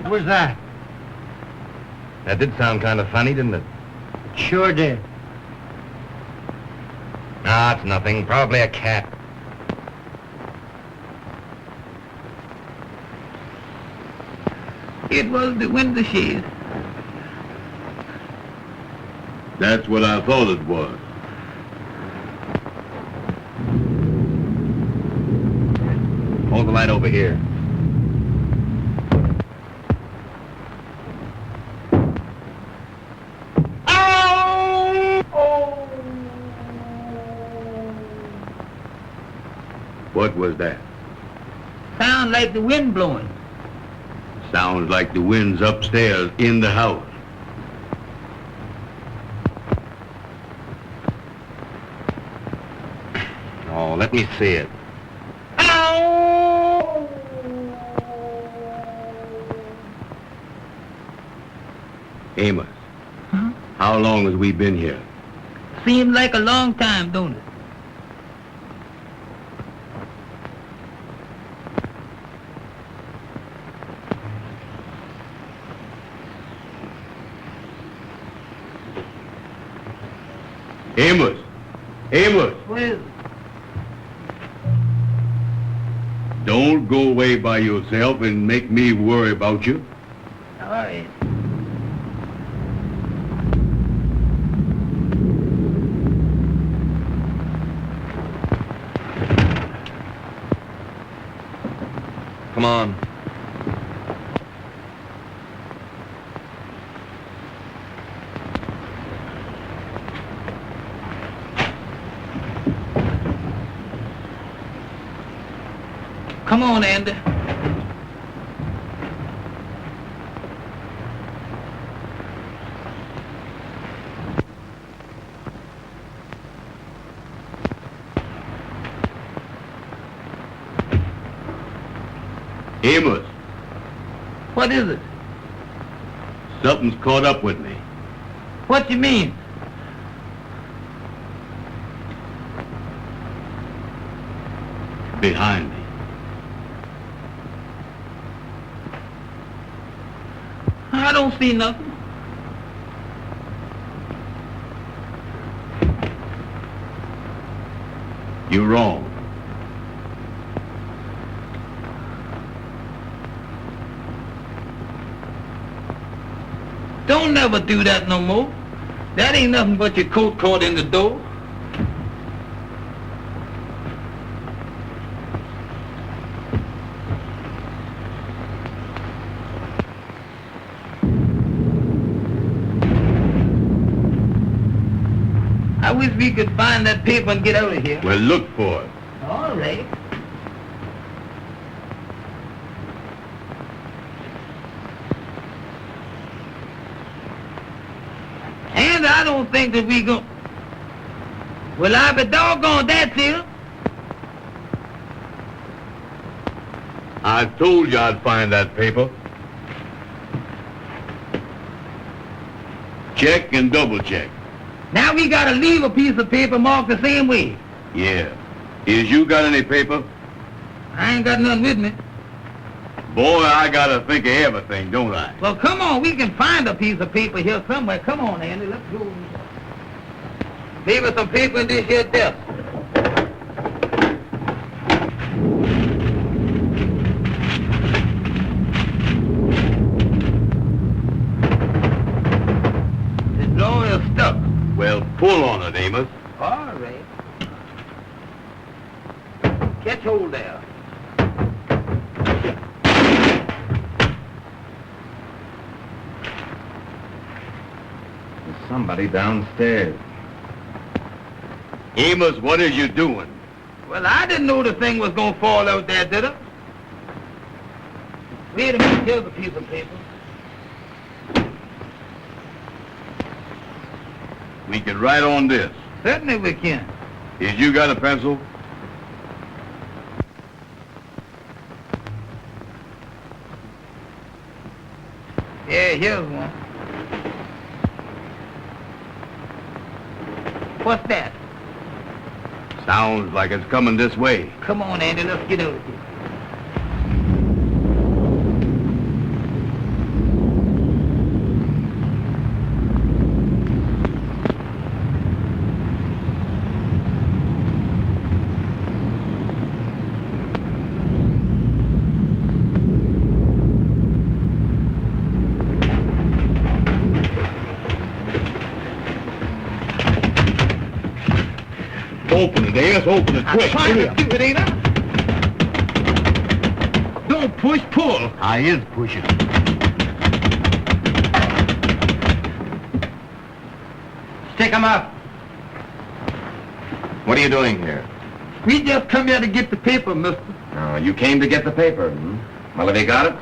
What was that? That did sound kind of funny, didn't it? Sure did. Ah, it's nothing. Probably a cat. It was the window shade. That's what I thought it was. Hold the light over here. What was that? Sound like the wind blowing. Sounds like the wind's upstairs in the house. Oh, let me see it. Amos, Huh? how long has we been here? Seems like a long time, don't it? Amos! Amos! Well, Don't go away by yourself and make me worry about you. all right. Come on. Come on, Andy. Amos, What is it? something's caught up with me. What you mean? Behind me. I don't see nothing. You're wrong. Don't never do that no more. That ain't nothing but your coat caught in the door. I wish we could find that paper and get out of here. Well, look for it. All right. And I don't think that we go. Well, I be doggone that, Phil. I told you I'd find that paper. Check and double check. Now we gotta leave a piece of paper marked the same way. Yeah. Is you got any paper? I ain't got nothing with me. Boy, I gotta think of everything, don't I? Well, come on, we can find a piece of paper here somewhere. Come on, Andy, let's go. Maybe some paper in this here desk. The drawer is stuck. Well, pull on it, Amos. All right. Catch hold there. There's somebody downstairs. Amos, what is you doing? Well, I didn't know the thing was gonna fall out there, did I? Wait a minute, here's a piece of paper. We can write on this. Certainly we can. Is you got a pencil? Yeah, here's one. What's that? Sounds like it's coming this way. Come on, Andy, let's get out of here. Open it, Amos. Open it quick. I'm trying to do it, ain't I? Don't push, pull. I is pushing. Stick 'em up. What are you doing here? We just come here to get the paper, mister. Oh, you came to get the paper, hmm? Well, have you got it?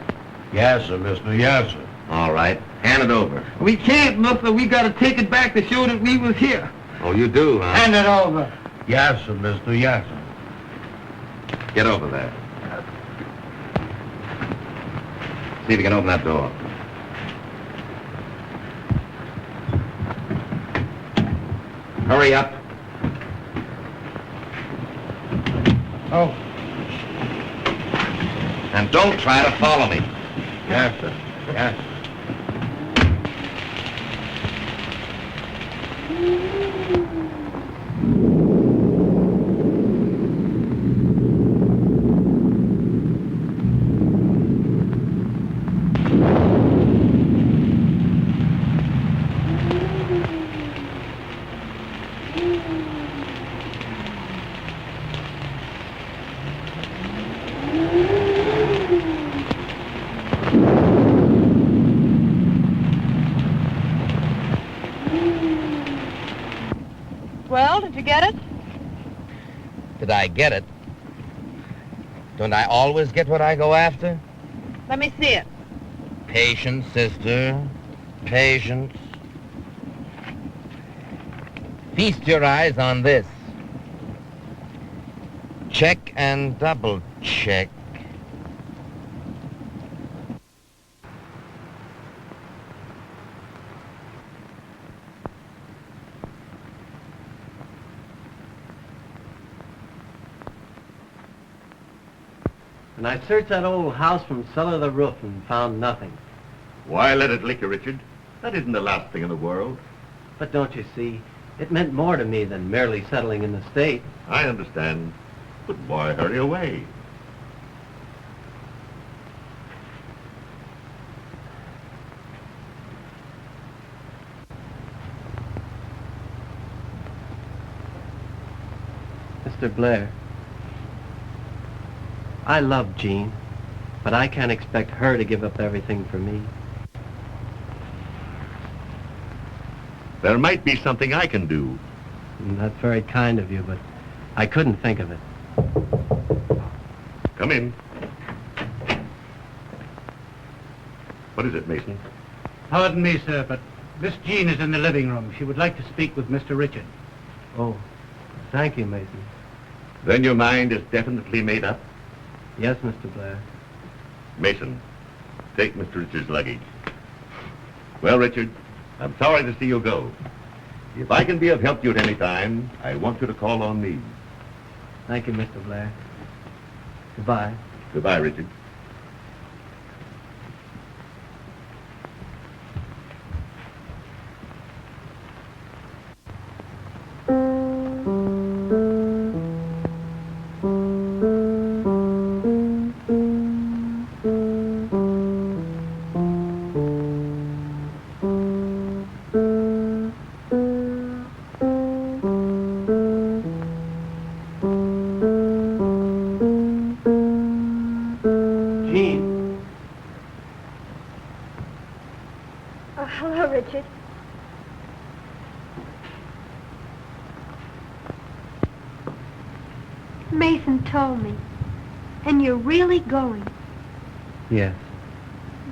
Yes, sir, mister. Yes, sir. All right. Hand it over. We can't, mister. We gotta take it back to show that we was here. Oh, you do, huh? Hand it over. Yes, sir, mister. Yes, sir. Get over there. See if you can open that door. Hurry up. Oh. And don't try to follow me. Yes, sir. Yes. Well, did you get it? Did I get it? Don't I always get what I go after? Let me see it. Patience, sister. Patience. Feast your eyes on this. Check and double check. And I searched that old house from cellar to roof and found nothing. Why let it liquor, Richard? That isn't the last thing in the world. But don't you see, it meant more to me than merely settling in the state. I understand. But why hurry away? Mr. Blair, I love Jean, but I can't expect her to give up everything for me. There might be something I can do. And that's very kind of you, but I couldn't think of it. Come in. What is it, Mason? Pardon me, sir, but Miss Jean is in the living room. She would like to speak with Mr. Richard. Oh, thank you, Mason. Then your mind is definitely made up? Yes, Mr. Blair. Mason, take Mr. Richard's luggage. Well, Richard, I'm sorry to see you go. If I can be of help to you at any time, I want you to call on me. Thank you, Mr. Blair. Goodbye. Goodbye, Richard. Hello, Richard. Mason told me. And you're really going. Yes,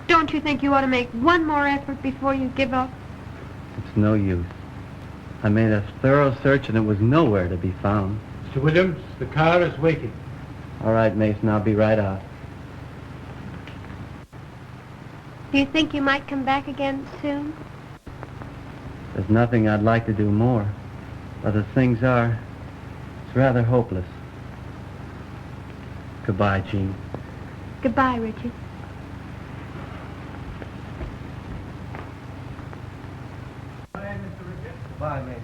Don't you think you ought to make one more effort before you give up? it's no use. I made a thorough search and it was nowhere to be found. Mr. Williams, the car is waiting. All right, Mason, I'll be right out. Do you think you might come back again soon? There's nothing I'd like to do more. But as things are, it's rather hopeless. Goodbye, Jean. Goodbye, Richard. Goodbye, Mason.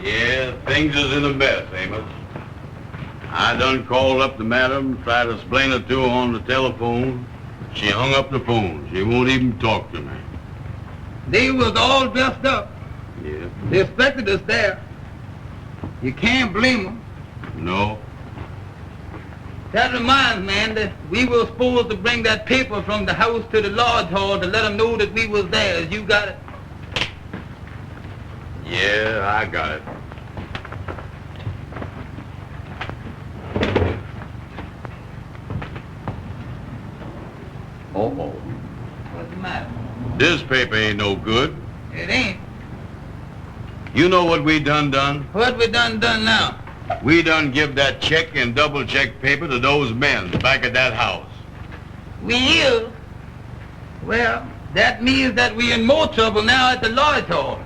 Yeah, things is in a mess, Amos. I done called up the madam, tried to explain it to her on the telephone. She hung up the phone. She won't even talk to me. They was all dressed up. Yeah. They expected us there. You can't blame them. No. That reminds me, Andy, we were supposed to bring that paper from the house to the lodge hall to let them know that we was there. You got it? Yeah, I got it. Uh-oh. What's the matter? This paper ain't no good. It ain't. You know what we done? What we done now? We done give that check and double check paper to those men back at that house. We is. Well, that means that we in more trouble now at the lodge hall.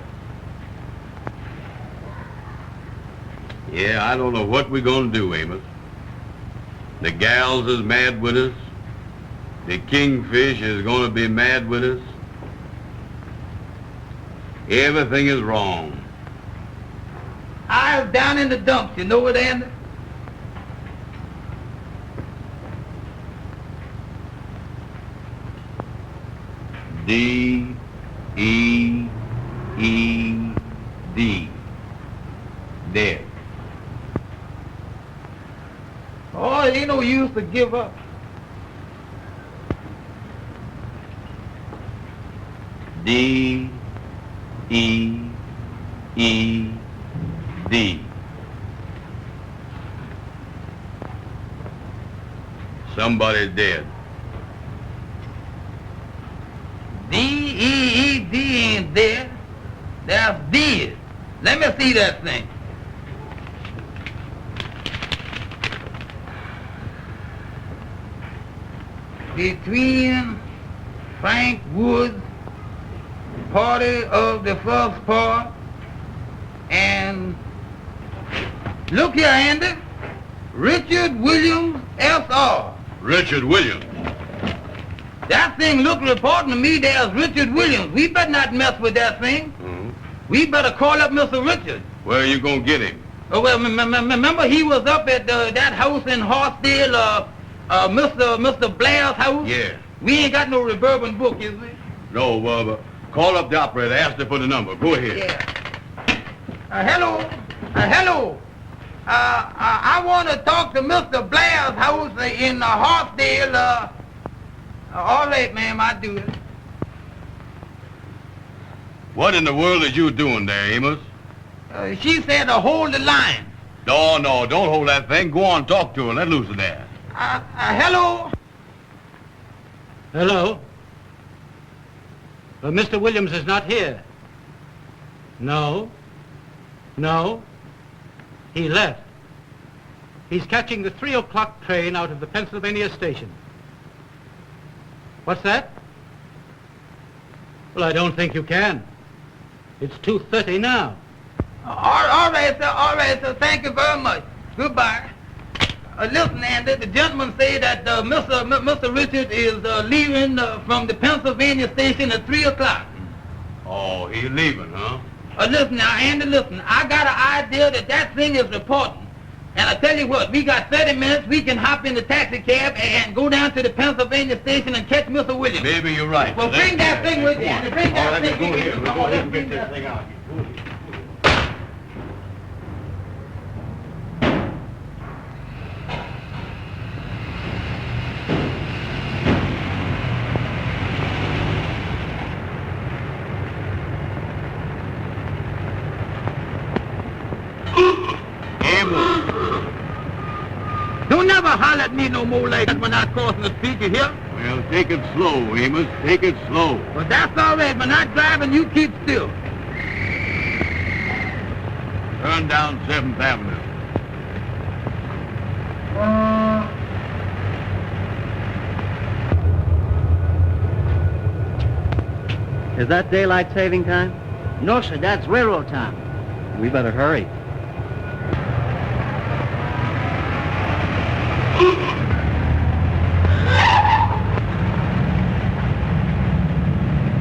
Yeah, I don't know what we're gonna do, Amos. The gals is mad with us. The kingfish is gonna be mad with us. Everything is wrong. I is down in the dumps. You know it, Andy? D-E-E-D. Dead. Oh, it ain't no use to give up. D-E-E-D. Somebody's dead. D-E-E-D ain't dead. That's dead. Let me see that thing. Between Frank Woods, party of the first part, and look here, Andy, Richard Williams, S.R. Richard Williams. That thing look reporting to me there's Richard Williams. We better not mess with that thing. Mm-hmm. We better call up Mr. Richard. Where are you gonna get him? Oh, well, remember he was up at that house in Hartsdale, Mr. Blair's house? Yeah. We ain't got no reverbing book, is we? No, call up the operator, ask her for the number. Go ahead. Yeah. Hello. Hello. I want to talk to Mr. Blair's house in Hartsdale. All right, ma'am, I do it. What in the world is you doing there, Amos? She said to hold the line. No, don't hold that thing. Go on, talk to her. Let loose of there. Hello. Hello? Mr. Williams is not here. No. He left. He's catching the 3 o'clock train out of the Pennsylvania station. What's that? Well, I don't think you can. It's 2:30 now. All right, sir. Thank you very much. Goodbye. Listen, Andy, the gentleman said that Mr. Richard is leaving from the Pennsylvania station at 3 o'clock. Oh, he's leaving, huh? Listen now, Andy, listen. I got an idea that thing is reporting. And I tell you what, we got 30 minutes. We can hop in the taxi cab and go down to the Pennsylvania station and catch Mr. Williams. Maybe you're right. Well, bring that thing with you. Bring that thing go with here. you. We'll go ahead and get this thing out. Don't never holler at me no more like that when I cross the street, you hear? Well, take it slow, Amos. Take it slow. But that's all right. When I'm driving, you keep still. Turn down 7th Avenue. Is that daylight saving time? No, sir, that's railroad time. We better hurry.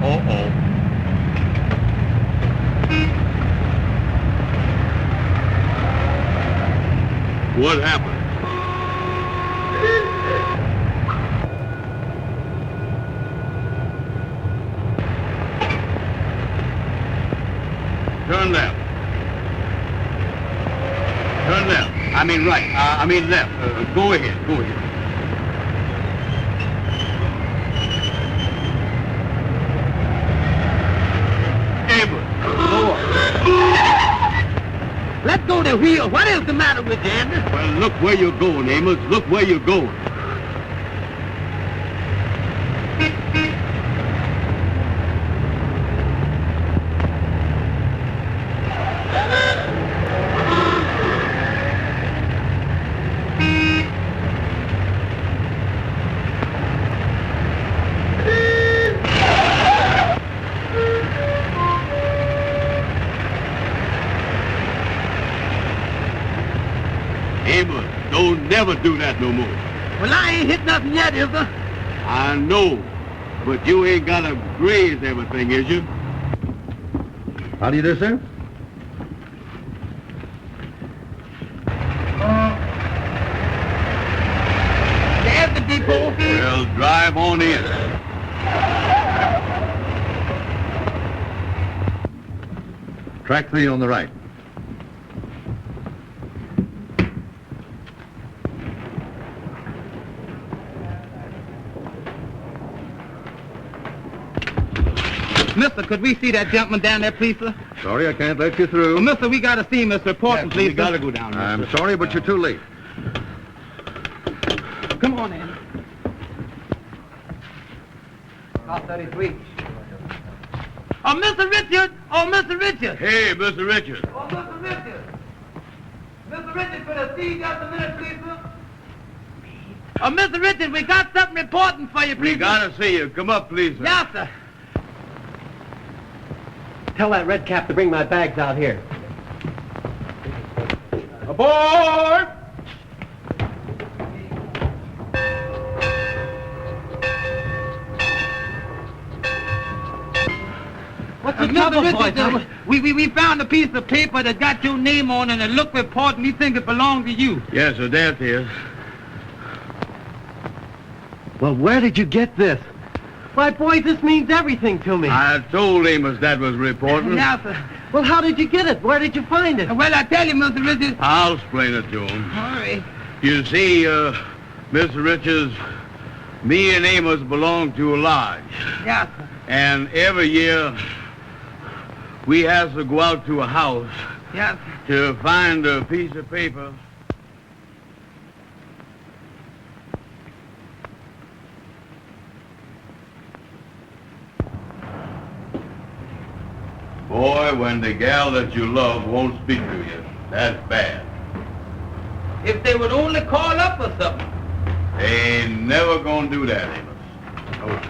Uh-oh. What happened? Turn left. Turn left. I mean right. I mean left. Go ahead. Go ahead. Let go the wheel. What is the matter with you, Andy? Well, look where you're going, Amos. Look where you're going. Amos, don't never do that no more. Well, I ain't hit nothing yet, is there? I know, but you ain't got to graze everything, is you? How do you do, sir? Well, drive on in. Track 3 on the right. Mister, could we see that gentleman down there, please, sir? Sorry, I can't let you through. Well, mister, we got to see him, Mr. Reporting, please, We gotta go down. I'm sorry, but you're too late. Come on, Andy. Car 33. Oh, Mr. Richard! Oh, Mr. Richard! Hey, Mr. Richards. Oh, Mr. Richard! Mr. Richard, could I see you just a minute, please, sir? Oh, Mr. Richard, we got something important for you, please. We gotta see you. Come up, please, sir. Yes, sir. Tell that red cap to bring my bags out here. Aboard! What's the trouble, boys? We found a piece of paper that got your name on and it looked important. We think it belonged to you. Yes, sir, that's it. Well, where did you get this? Why, boys, this means everything to me. I told Amos that was reporting. Yes, sir. Well, how did you get it? Where did you find it? Well, I tell you, Mr. Richards. I'll explain it to him. All right. You see, Mr. Richards, me and Amos belong to a lodge. Yes, sir. And every year, we has to go out to a house Yes, to find a piece of paper. Boy, when the gal that you love won't speak to you, that's bad. if they would only call up or something. They ain't never gonna do that, Amos.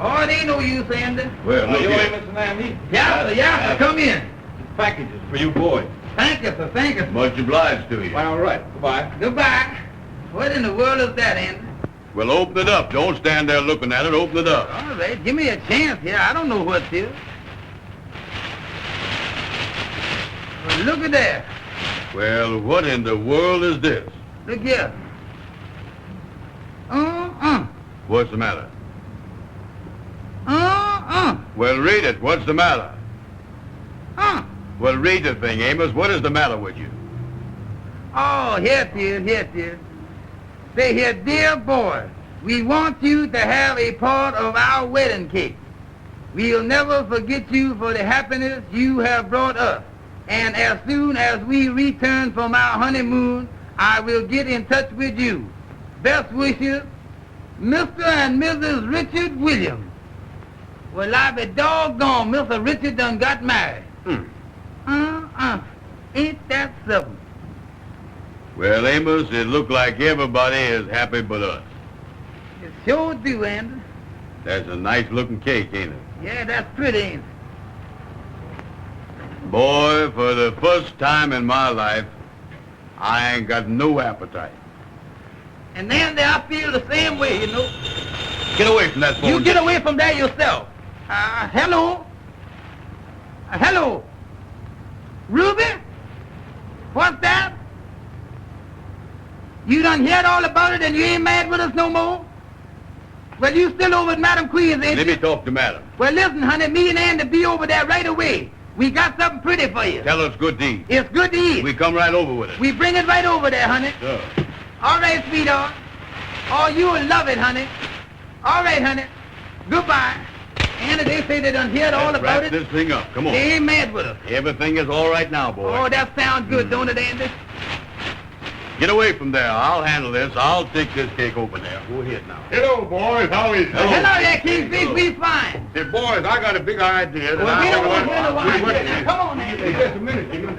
Oh, it ain't no use, Andy. Well, look here. Yes, sir, come in. Packages for you boys. Thank you, sir, thank you. Much obliged to you. All right. Goodbye. Goodbye. What in the world is that, Andy? Well, open it up. Don't stand there looking at it. Open it up. All right, give me a chance here. I don't know what it is. Well, look at that. Well, what in the world is this? Look here. What's the matter? Well, read it. What's the matter? Well, read the thing, Amos. What is the matter with you? Oh, here it is, here it is. Say here, dear boy, we want you to have a part of our wedding cake. We'll never forget you for the happiness you have brought us. And as soon as we return from our honeymoon, I will get in touch with you. Best wishes, Mr. and Mrs. Richard Williams. Well, I be doggone, Mr. Richard done got married. Ain't that something? Well, Amos, it look like everybody is happy but us. It sure do, Andy. That's a nice-looking cake, ain't it? Yeah, that's pretty, ain't it? Boy, for the first time in my life, I ain't got no appetite. And Andy, I feel the same way, you know. Get away from that phone. You get away from there yourself. Hello? Hello? Ruby? What's that? You done heard all about it and you ain't mad with us no more? Well, you still over at Madam Queen's, ain't Let you? me talk to Madam. Well, listen, honey, me and Andy be over there right away. We got something pretty for you. Tell us good deed. It's good to eat. We come right over with it. We bring it right over there, honey. Sure. All right, sweetheart. Oh, you will love it, honey. All right, honey. Goodbye. Andy, they say they done heard all Let's about wrap it. this thing up. Come on. They ain't mad with us. Everything is all right now, boy. Oh, that sounds good, don't it, Andy? Get away from there. I'll handle this. I'll take this cake over there. Go ahead now. Hello, boys. How is it? Hello there, King. We fine. Hey, boys, I got a big idea. that Well, we I don't want wanna- to hear the wine. Wait, Now, come on, Andy. Just a minute, Jimmy.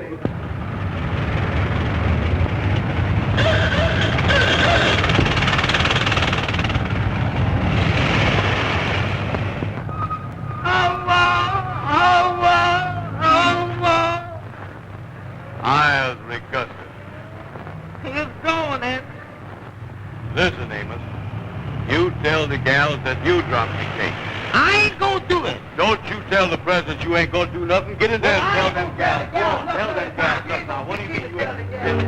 I'll recuss it. It's gone, Andy. Listen, Amos. You tell the gals that you dropped the cake. I ain't gonna do it. Don't you tell the president you ain't gonna do nothing. Get in there and I tell ain't them gonna tell gals. the gals Tell them nothing. gals. Now, what do you think you Tell the gals.